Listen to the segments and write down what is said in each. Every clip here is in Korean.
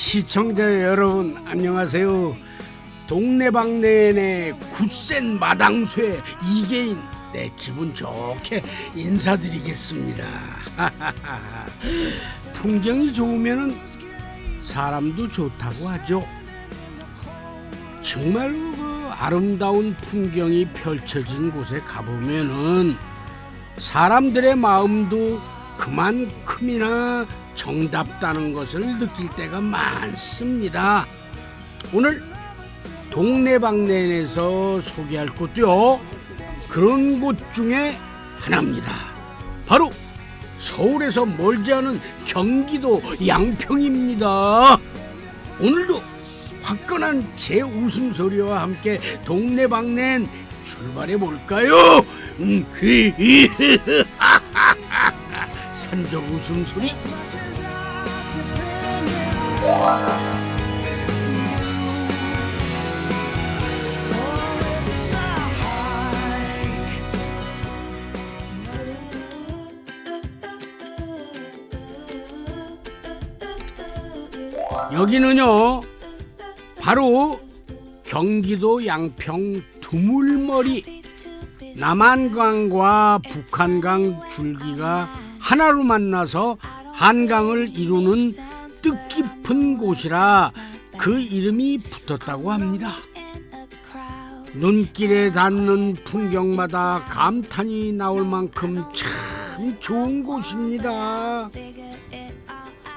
시청자 여러분 안녕하세요. 동네방네의 굳센 마당쇠 이계인 기분 좋게 인사드리겠습니다. 풍경이 좋으면 사람도 좋다고 하죠. 정말로 그 아름다운 풍경이 펼쳐진 곳에 가보면은 사람들의 마음도 그만큼이나 정답다는 것을 느낄 때가 많습니다. 오늘 동네방네에서 소개할 곳도요, 그런 곳 중에 하나입니다. 바로 서울에서 멀지 않은 경기도 양평입니다. 오늘도 화끈한 제 웃음소리와 함께 동네방네 출발해 볼까요? 산적 웃음소리. 여기는요, 바로 경기도 양평 두물머리. 남한강과 북한강 줄기가 하나로 만나서 한강을 이루는 뜻깊은 곳이라 그 이름이 붙었다고 합니다. 눈길에 닿는 풍경마다 감탄이 나올 만큼 참 좋은 곳입니다.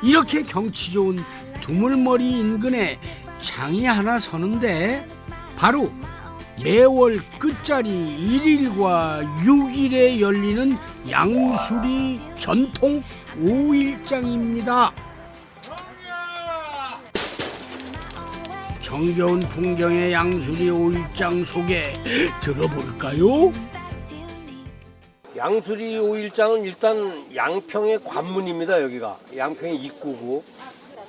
이렇게 경치 좋은 두물머리 인근에 장이 하나 서는데 바로 매월 끝자리 1일과 6일에 열리는 양수리 전통 5일장입니다. 정겨운 풍경의 양수리 5일장 소개 들어볼까요? 양수리 5일장은 일단 양평의 관문입니다. 여기가 양평의 입구고,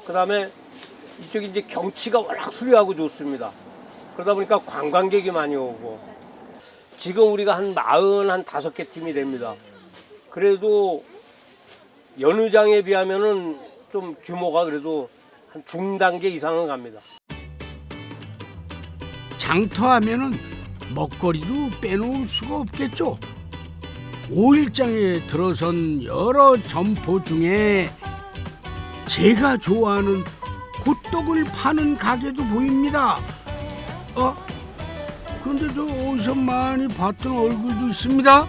그 다음에 이쪽이 이제 경치가 워낙 수려하고 좋습니다. 그러다 보니까 관광객이 많이 오고, 지금 우리가 한 45개 팀이 됩니다. 그래도 여느 장에 비하면은 좀 규모가 그래도 한 중단계 이상은 갑니다. 장터하면은 먹거리도 빼놓을 수가 없겠죠. 5일장에 들어선 여러 점포 중에 제가 좋아하는 호떡을 파는 가게도 보입니다. 그런데 저 어디서 많이 봤던 얼굴도 있습니다.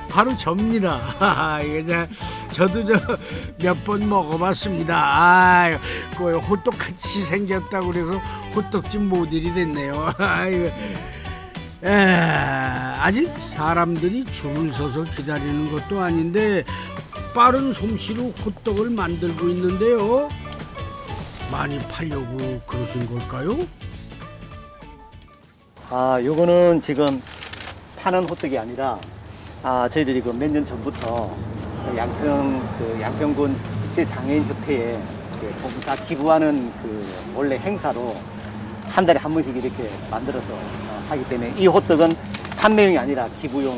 바로 접니다. 저도 몇 번 먹어봤습니다. 그 호떡 같이 생겼다고 그래서 호떡집 모델이 됐네요. 아직 사람들이 줄을 서서 기다리는 것도 아닌데 빠른 솜씨로 호떡을 만들고 있는데요. 많이 팔려고 그러신 걸까요? 요거는 지금 파는 호떡이 아니라 저희들이 그 몇 년 전부터 양평군 지체장애인협회에 봉사 기부하는 그 원래 행사로 한 달에 한 번씩 이렇게 만들어서 하기 때문에 이 호떡은 판매용이 아니라 기부용.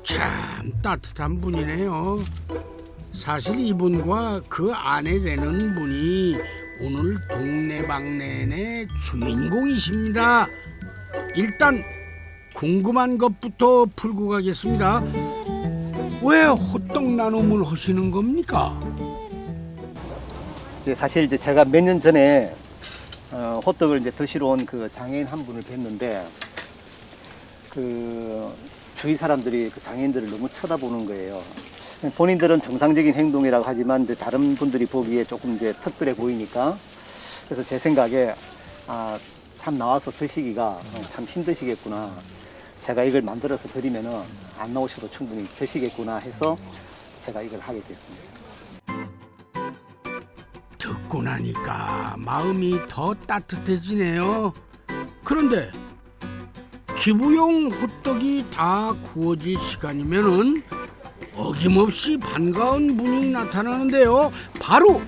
참 따뜻한 분이네요. 사실 이분과 그 아내 되는 분이 오늘 동네방네의 주인공이십니다. 일단 궁금한 것부터 풀고 가겠습니다. 왜 호떡 나눔을 하시는 겁니까? 사실 이제 제가 몇 년 전에 호떡을 이제 드시러 온 그 장애인 한 분을 뵀는데, 그 주위 사람들이 그 장애인들을 너무 쳐다보는 거예요. 본인들은 정상적인 행동이라고 하지만 이제 다른 분들이 보기에 조금 이제 특별해 보이니까, 그래서 제 생각에 참 나와서 드시기가 참 힘드시겠구나. 제가 이걸 만들어서 드리면은 안 나오셔도 충분히 드시겠구나 해서 제가 이걸 하게 됐습니다. 듣고 나니까 마음이 더 따뜻해지네요. 그런데 기부용 호떡이 다 구워질 시간이면은 어김없이 반가운 분이 나타나는데요. 바로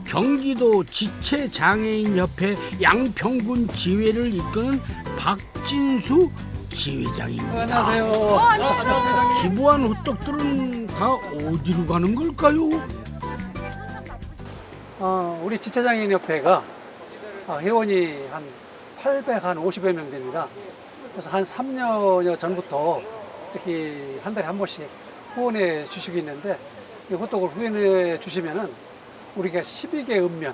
경기도 지체장애인협회 양평군 지회를 이끄는 박진수 지회장입니다. 안녕하세요. 기부한 호떡들은 다 어디로 가는 걸까요? 우리 지체장애인협회가 회원이 한 850여 명 됩니다. 그래서 한 3년여 전부터 이렇게 한 달에 한 번씩 후원해 주시고 있는데, 이 호떡을 후원해 주시면은 우리가 12개 읍면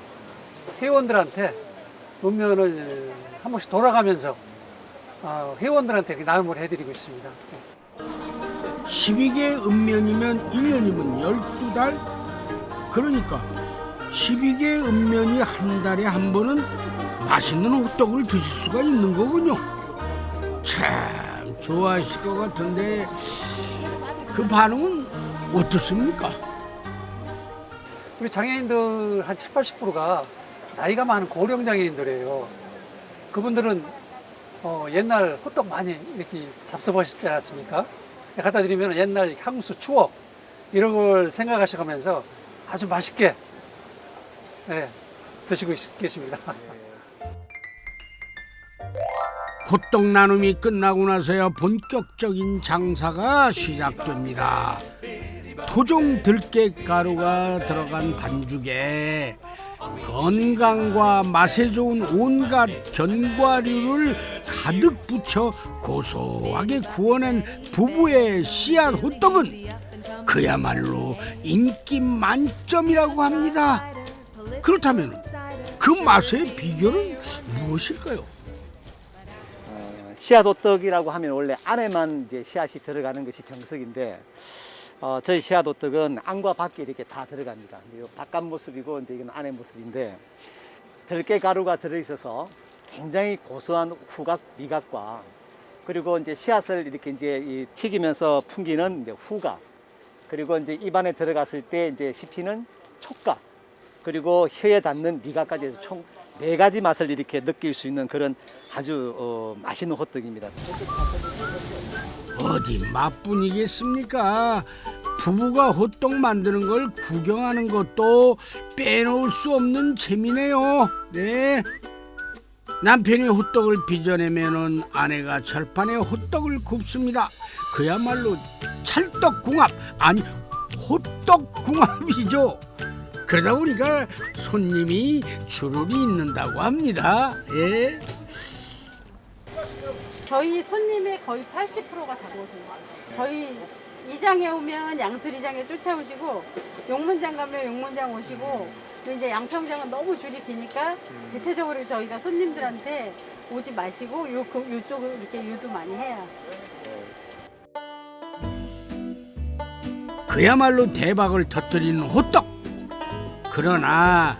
회원들한테 읍면을 한 번씩 돌아가면서 회원들한테 이렇게 나눔을 해드리고 있습니다. 12개 읍면이면 1년이면 12달? 그러니까 12개 읍면이 한 달에 한 번은 맛있는 호떡을 드실 수가 있는 거군요. 참 좋아하실 것 같은데 그 반응은 어떻습니까? 우리 장애인들 한 70, 80%가 나이가 많은 고령 장애인들이에요. 그분들은 옛날 호떡 많이 이렇게 잡숴보셨지 않았습니까? 갖다 드리면 옛날 향수, 추억 이런 걸 생각하시면서 아주 맛있게 드시고 계십니다. 호떡 나눔이 끝나고 나서야 본격적인 장사가 시작됩니다. 토종 들깨가루가 들어간 반죽에 건강과 맛에 좋은 온갖 견과류를 가득 붙여 고소하게 구워낸 부부의 씨앗 호떡은 그야말로 인기 만점이라고 합니다. 그렇다면 그 맛의 비결은 무엇일까요? 씨앗 호떡이라고 하면 원래 안에만 이제 씨앗이 들어가는 것이 정석인데, 저희 씨앗 호떡은 안과 밖에 이렇게 다 들어갑니다. 바깥 모습이고 이제 이건 안의 모습인데, 들깨 가루가 들어있어서 굉장히 고소한 후각 미각과, 그리고 이제 씨앗을 이렇게 이제 튀기면서 풍기는 이제 후각, 그리고 이제 입안에 들어갔을 때 이제 씹히는 촉각, 그리고 혀에 닿는 미각까지 해서 총 4가지 맛을 이렇게 느낄 수 있는 그런 아주 맛있는 호떡입니다. 어디 맛뿐이겠습니까? 부부가 호떡 만드는 걸 구경하는 것도 빼놓을 수 없는 재미네요. 네. 남편이 호떡을 빚어내면은 아내가 철판에 호떡을 굽습니다. 그야말로 찰떡궁합, 아니 호떡궁합이죠. 그러다 보니까 손님이 주르르 있는다고 합니다. 예. 저희 손님의 거의 80%가 다 오세요. 저희 이장에 오면 양수리장에 쫓아오시고, 용문장 가면 용문장 오시고, 또 이제 양평장은 너무 줄이 기니까 대체적으로 저희가 손님들한테 오지 마시고 요쪽을 이렇게 유도 많이 해요. 그야말로 대박을 터뜨리는 호떡. 그러나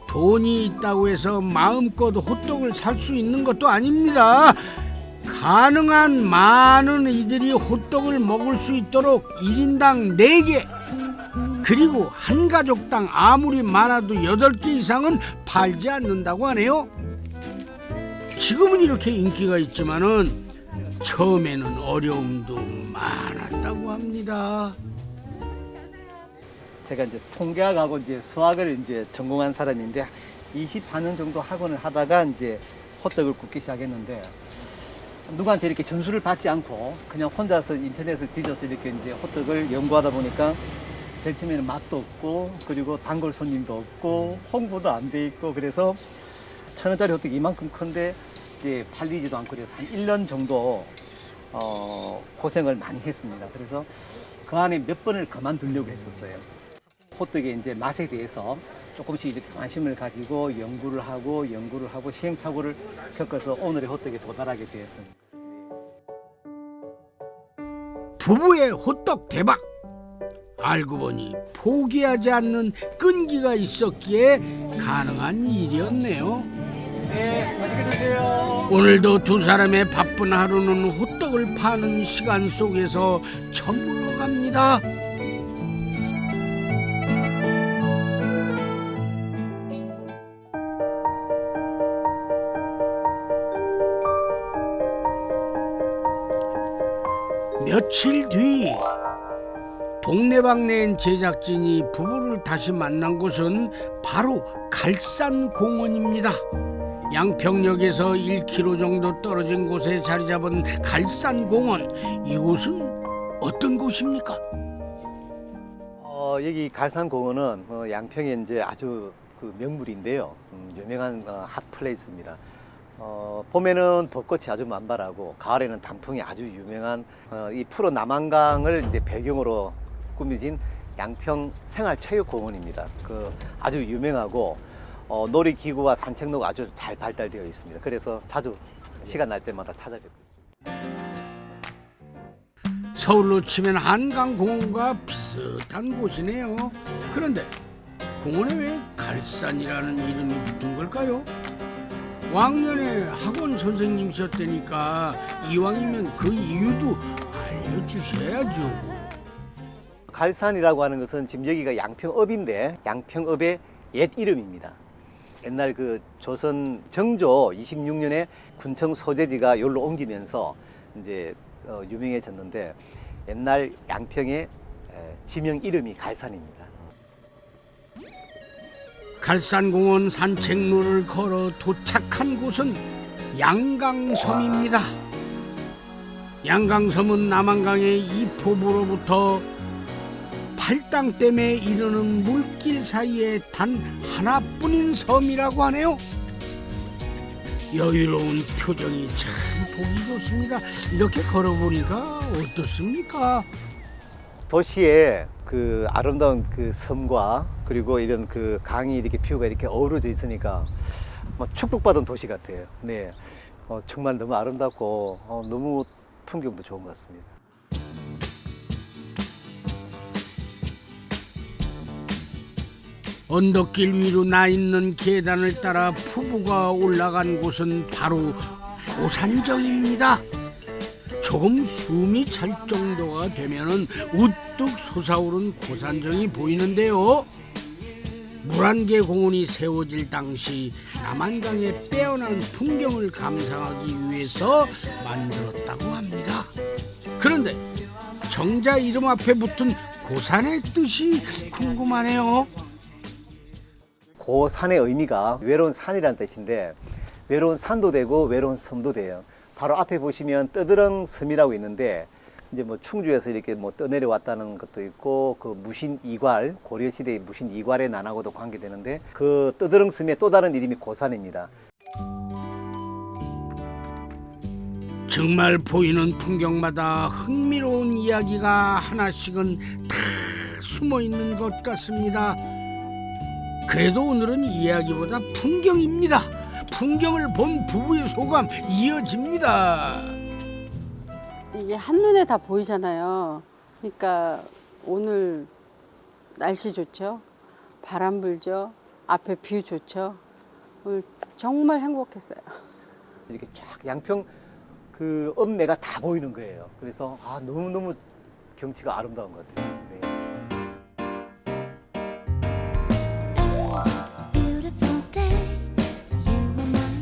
돈이 있다고 해서 마음껏 호떡을 살 수 있는 것도 아닙니다. 가능한 많은 이들이 호떡을 먹을 수 있도록 1인당 4개, 그리고 한 가족당 아무리 많아도 8개 이상은 팔지 않는다고 하네요. 지금은 이렇게 인기가 있지만은 처음에는 어려움도 많았다고 합니다. 제가 이제 통계학하고 이제 수학을 이제 전공한 사람인데 24년 정도 학원을 하다가 이제 호떡을 굽기 시작했는데, 누구한테 이렇게 점수를 받지 않고 그냥 혼자서 인터넷을 뒤져서 이렇게 이제 호떡을 연구하다 보니까 제일 처음에는 맛도 없고, 그리고 단골 손님도 없고, 홍보도 안 돼 있고, 그래서 1,000원짜리 호떡이 이만큼 큰데 이제 팔리지도 않고, 그래서 한 1년 정도 고생을 많이 했습니다. 그래서 그 안에 몇 번을 그만두려고 했었어요. 호떡의 이제 맛에 대해서 조금씩 이렇게 관심을 가지고 연구를 하고 시행착오를 겪어서 오늘의 호떡에 도달하게 되었습니다. 부부의 호떡 대박. 알고 보니 포기하지 않는 끈기가 있었기에 가능한 일이었네요. 네, 맛있게 드세요. 오늘도 두 사람의 바쁜 하루는 호떡을 파는 시간 속에서 저물어갑니다. 며칠 뒤 동네방네인 제작진이 부부를 다시 만난 곳은 바로 갈산공원입니다. 양평역에서 1km 정도 떨어진 곳에 자리 잡은 갈산공원. 이곳은 어떤 곳입니까? 여기 갈산공원은 양평의 이제 아주 그 명물인데요. 유명한 핫플레이스입니다. 봄에는 벚꽃이 아주 만발하고 가을에는 단풍이 아주 유명한 이 프로 남한강을 이제 배경으로 꾸며진 양평 생활체육공원입니다. 그 아주 유명하고 놀이기구와 산책로가 아주 잘 발달되어 있습니다. 그래서 자주 시간 날 때마다 찾아뵙고 있습니다. 서울로 치면 한강공원과 비슷한 곳이네요. 그런데 공원에 왜 갈산이라는 이름이 붙은 걸까요? 왕년에 학원 선생님이셨다니까 이왕이면 그 이유도 알려주셔야죠. 갈산이라고 하는 것은 지금 여기가 양평읍인데 양평읍의 옛 이름입니다. 옛날 그 조선 정조 26년에 군청 소재지가 여기로 옮기면서 이제 유명해졌는데 옛날 양평의 지명 이름이 갈산입니다. 갈산공원 산책로를 걸어 도착한 곳은 양강섬입니다. 양강섬은 남한강의 이포부로부터 팔당댐에 이르는 물길 사이에 단 하나뿐인 섬이라고 하네요. 여유로운 표정이 참 보기 좋습니다. 이렇게 걸어보니까 어떻습니까? 도시에 그 아름다운 그 섬과 그리고 이런 그 강이 이렇게 뷰가 이렇게 어우러져 있으니까 축복받은 도시 같아요. 네, 정말 너무 아름답고 너무 풍경도 좋은 것 같습니다. 언덕길 위로 나 있는 계단을 따라 부부가 올라간 곳은 바로 고산정입니다. 조금 숨이 찰 정도가 되면은 우뚝 솟아오른 고산정이 보이는데요. 물안개 공원이 세워질 당시 남한강의 빼어난 풍경을 감상하기 위해서 만들었다고 합니다. 그런데 정자 이름 앞에 붙은 고산의 뜻이 궁금하네요. 고산의 의미가 외로운 산이라는 뜻인데 외로운 산도 되고 외로운 섬도 돼요. 바로 앞에 보시면 떠드렁 섬이라고 있는데 이제 뭐 충주에서 이렇게 뭐 떠내려왔다는 것도 있고 그 무신 이괄 고려 시대의 무신 이괄의 난하고도 관계되는데 그 떠드렁 섬의 또 다른 이름이 고산입니다. 정말 보이는 풍경마다 흥미로운 이야기가 하나씩은 다 숨어 있는 것 같습니다. 그래도 오늘은 이야기보다 풍경입니다. 풍경을 본 부부의 소감 이어집니다. 이게 한눈에 다 보이잖아요. 그러니까 오늘 날씨 좋죠. 바람 불죠. 앞에 뷰 좋죠. 오늘 정말 행복했어요. 이렇게 쫙 양평 그 읍내가 다 보이는 거예요. 그래서 너무너무 경치가 아름다운 것 같아요. 네.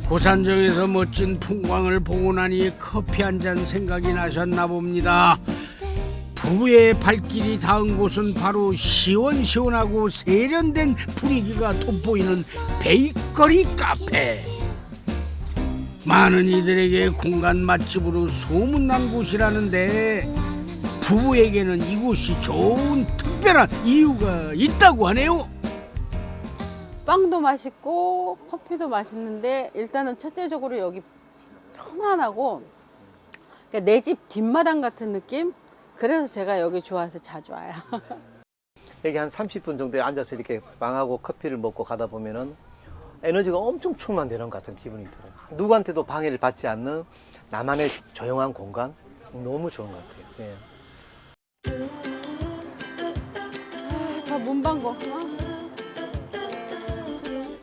고산정에서 멋진 풍광을 보고 나니 커피 한 잔 생각이 나셨나 봅니다. 부부의 발길이 닿은 곳은 바로 시원시원하고 세련된 분위기가 돋보이는 베이커리 카페. 많은 이들에게 공간 맛집으로 소문난 곳이라는데 부부에게는 이곳이 좋은 특별한 이유가 있다고 하네요. 빵도 맛있고 커피도 맛있는데 일단은 첫째적으로 여기 편안하고 그러니까 내 집 뒷마당 같은 느낌? 그래서 제가 여기 좋아해서 자주 와요. 여기 한 30분 정도에 앉아서 이렇게 빵하고 커피를 먹고 가다 보면은 에너지가 엄청 충만되는 것 같은 기분이 들어요. 누구한테도 방해를 받지 않는 나만의 조용한 공간 너무 좋은 것 같아요. 네. 저 문방구.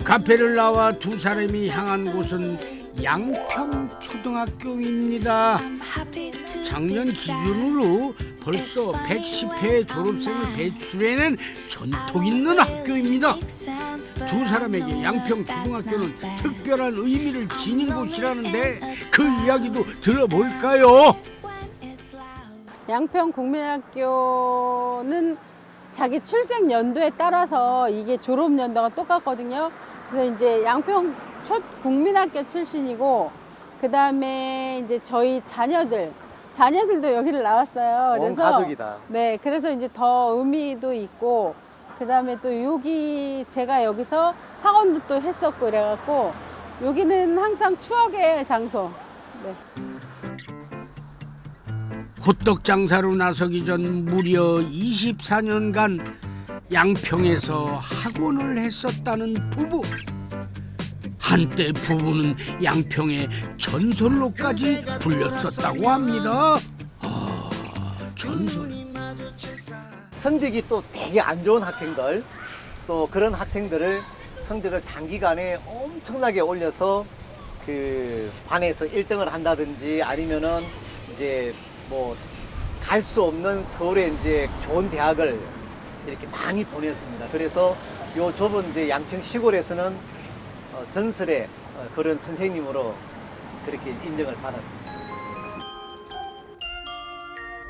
카페를 나와 두 사람이 향한 곳은 양평초등학교입니다. 작년 기준으로 벌써 110회 졸업생을 배출해낸 전통 있는 학교입니다. 두 사람에게 양평초등학교는 특별한 의미를 지닌 곳이라는데 그 이야기도 들어볼까요? 양평국민학교는 자기 출생 연도에 따라서 이게 졸업 연도가 똑같거든요. 그래서 이제 양평 첫 국민학교 출신이고, 그 다음에 이제 저희 자녀들도 여기를 나왔어요. 온 가족이다. 네, 그래서 이제 더 의미도 있고, 그 다음에 또 여기 제가 여기서 학원도 또 했었고 이래갖고 여기는 항상 추억의 장소. 네. 호떡 장사로 나서기 전 무려 24년간 양평에서 학원을 했었다는 부부. 한때 부부는 양평의 전설로까지 불렸었다고 합니다. 전설. 성적이 또 되게 안 좋은 학생들, 또 그런 학생들을 성적을 단기간에 엄청나게 올려서 그 반에서 1등을 한다든지 아니면은 이제 뭐 갈 수 없는 서울에 이제 좋은 대학을 이렇게 많이 보냈습니다. 그래서 요 좁은 이제 양평 시골에서는 전설의 그런 선생님으로 그렇게 인정을 받았습니다.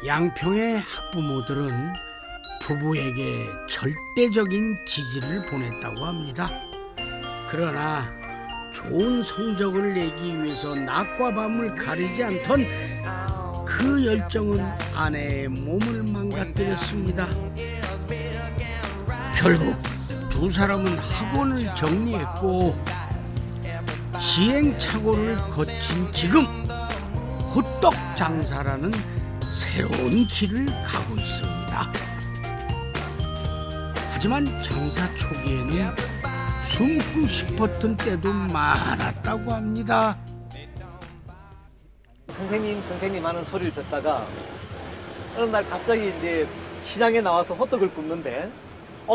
양평의 학부모들은 부부에게 절대적인 지지를 보냈다고 합니다. 그러나 좋은 성적을 내기 위해서 낮과 밤을 가리지 않던 그 열정은 아내의 몸을 망가뜨렸습니다. 결국 두 사람은 학원을 정리했고 시행착오를 거친 지금 호떡 장사라는 새로운 길을 가고 있습니다. 하지만 장사 초기에는 숨고 싶었던 때도 많았다고 합니다. 선생님 하는 소리를 듣다가 어느 날 갑자기 이제 시장에 나와서 호떡을 굽는데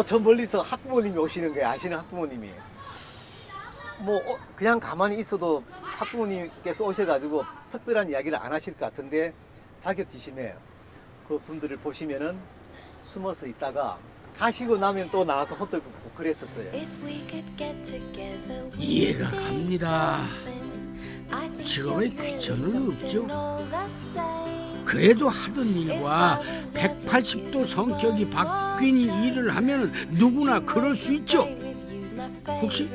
저 멀리서 학부모님이 오시는 거예요. 아시는 학부모님이. 뭐 그냥 가만히 있어도 학부모님께서 오셔가지고 특별한 이야기를 안 하실 것 같은데 자격지심에 그 분들을 보시면은 숨어서 있다가 가시고 나면 또 나와서 호떡을 굽고 그랬었어요. 이해가 갑니다. 직업에 귀천은 없죠. 그래도 하던 일과 180도 성격이 바뀐 일을 하면 누구나 그럴 수 있죠. 혹시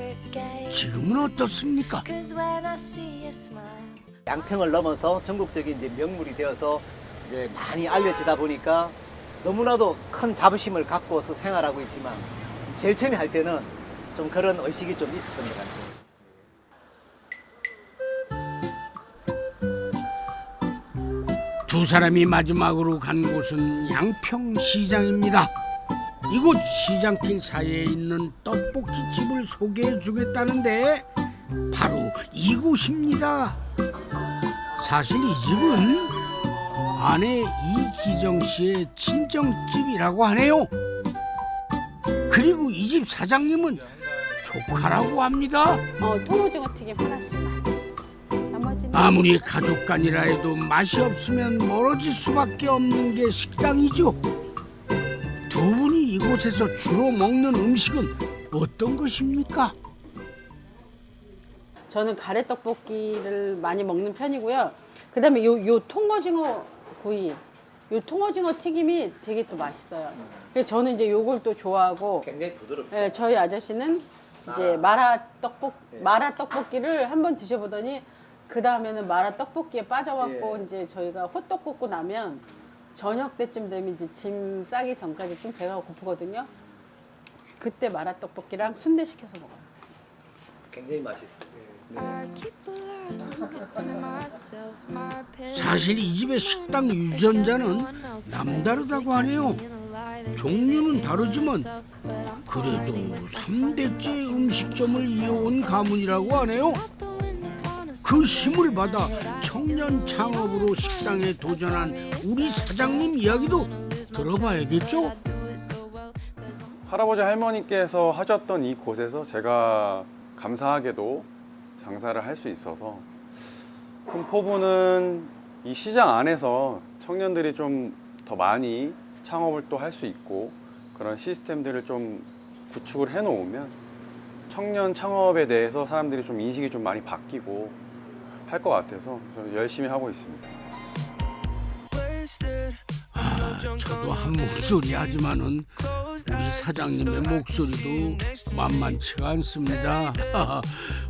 지금은 어떻습니까? 양평을 넘어서 전국적인 이제 명물이 되어서 이제 많이 알려지다 보니까 너무나도 큰 자부심을 갖고서 생활하고 있지만 제일 처음에 할 때는 좀 그런 의식이 좀 있었던 것 같아요. 두 사람이 마지막으로 간 곳은 양평시장입니다. 이곳 시장길 사이에 있는 떡볶이집을 소개해 주겠다는데 바로 이곳입니다. 사실 이 집은 아내 이기정 씨의 친정집이라고 하네요. 그리고 이 집 사장님은 조카라고 합니다. 통오징어 튀김 하나씩만. 나머지는 아무리 가족 간이라 해도 맛이 없으면 멀어질 수밖에 없는 게 식당이죠. 두 분이 이곳에서 주로 먹는 음식은 어떤 것입니까? 저는 가래떡볶이를 많이 먹는 편이고요. 그다음에 요 통오징어 구이, 요 통오징어 튀김이 되게 또 맛있어요. 그래서 저는 이제 요걸 또 좋아하고, 굉장히 부드럽죠. 예, 저희 아저씨는 이제 마라 떡볶이를 한번 드셔보더니 그 다음에는 마라 떡볶이에 빠져갖고 이제 저희가 호떡 굽고 나면 저녁 때쯤 되면 이제 짐 싸기 전까지 좀 배가 고프거든요. 그때 마라 떡볶이랑 순대 시켜서 먹어요. 굉장히 맛있어요. 사실 이 집의 식당 유전자는 남다르다고 하네요. 종류는 다르지만 그래도 3대째 음식점을 이어온 가문이라고 하네요. 그 힘을 받아 청년 창업으로 식당에 도전한 우리 사장님 이야기도 들어봐야겠죠? 할아버지 할머니께서 하셨던 이 곳에서 제가 감사하게도 장사를 할 수 있어서 콩포부는 이 시장 안에서 청년들이 좀 더 많이 창업을 또 할 수 있고 그런 시스템들을 좀 구축을 해 놓으면 청년 창업에 대해서 사람들이 좀 인식이 좀 많이 바뀌고 할 것 같아서 좀 열심히 하고 있습니다. 저도 한 목소리 하지만은 우리 사장님의 목소리도 만만치가 않습니다.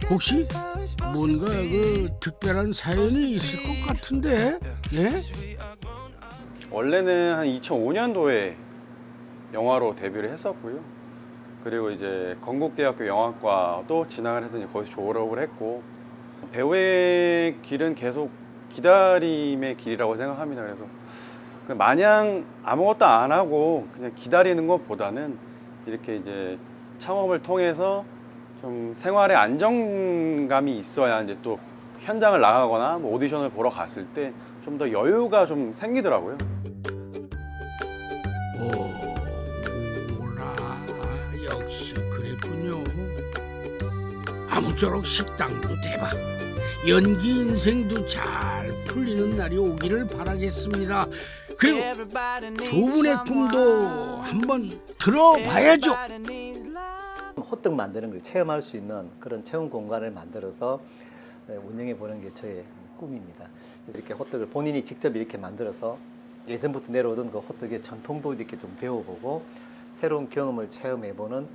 혹시 뭔가 그 특별한 사연이 있을 것 같은데, 예? 원래는 한 2005년도에 영화로 데뷔를 했었고요. 그리고 이제 건국대학교 영화과도 진학을 해서 거기서 졸업을 했고, 배우의 길은 계속 기다림의 길이라고 생각합니다. 그래서 마냥 아무것도 안 하고 그냥 기다리는 것보다는 이렇게 이제 창업을 통해서 좀 생활에 안정감이 있어야 이제 또 현장을 나가거나 뭐 오디션을 보러 갔을 때 좀 더 여유가 좀 생기더라고요. 오라, 역시 그랬군요. 아무쪼록 식당도 대박, 연기 인생도 잘 풀리는 날이 오기를 바라겠습니다. 그리고 두 분의 꿈도 한번 들어봐야죠. 호떡 만드는 걸 체험할 수 있는 그런 체험 공간을 만들어서 운영해 보는 게 저의 꿈입니다. 그래서 이렇게 호떡을 본인이 직접 이렇게 만들어서 예전부터 내려오던 그 호떡의 전통도 이렇게 좀 배워보고 새로운 경험을 체험해보는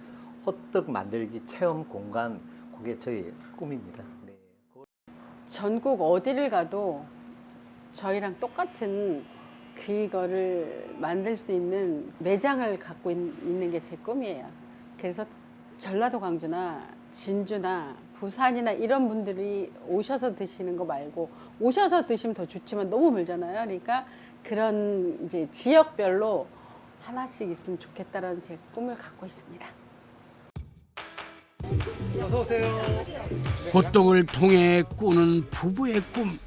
호떡 만들기 체험 공간, 그게 저의 꿈입니다. 네. 전국 어디를 가도 저희랑 똑같은 그거를 만들 수 있는 매장을 갖고 있는 게 제 꿈이에요. 그래서 전라도 광주나 진주나 부산이나 이런 분들이 오셔서 드시는 거 말고, 오셔서 드시면 더 좋지만 너무 멀잖아요. 그러니까 그런 이제 지역별로 하나씩 있으면 좋겠다라는 제 꿈을 갖고 있습니다. 어서 오세요. 호떡을 통해 꾸는 부부의 꿈,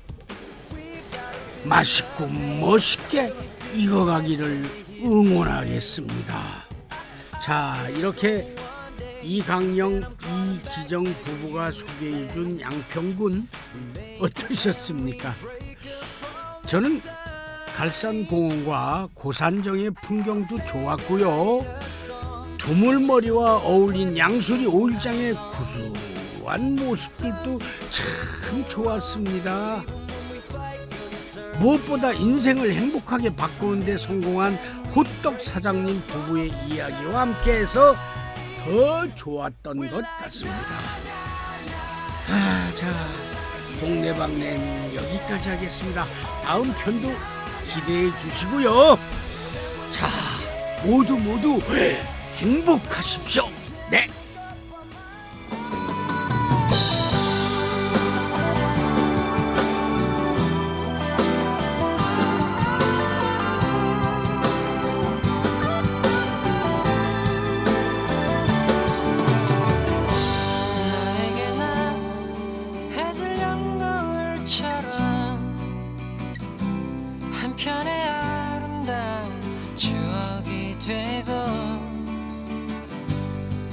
맛있고 멋있게 익어가기를 응원하겠습니다. 자, 이렇게 이강영, 이기정 부부가 소개해준 양평군 어떠셨습니까? 저는 갈산공원과 고산정의 풍경도 좋았고요. 두물머리와 어울린 양수리 오일장의 구수한 모습들도 참 좋았습니다. 무엇보다 인생을 행복하게 바꾸는 데 성공한 호떡 사장님 부부의 이야기와 함께해서 더 좋았던 것 같습니다. 자, 동네방네는 여기까지 하겠습니다. 다음 편도 기대해 주시고요. 자, 모두 행복하십시오. 네. 너에게 난 해질녘 노을처럼 한편의 아름다운 추억이 되고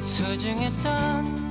소중했던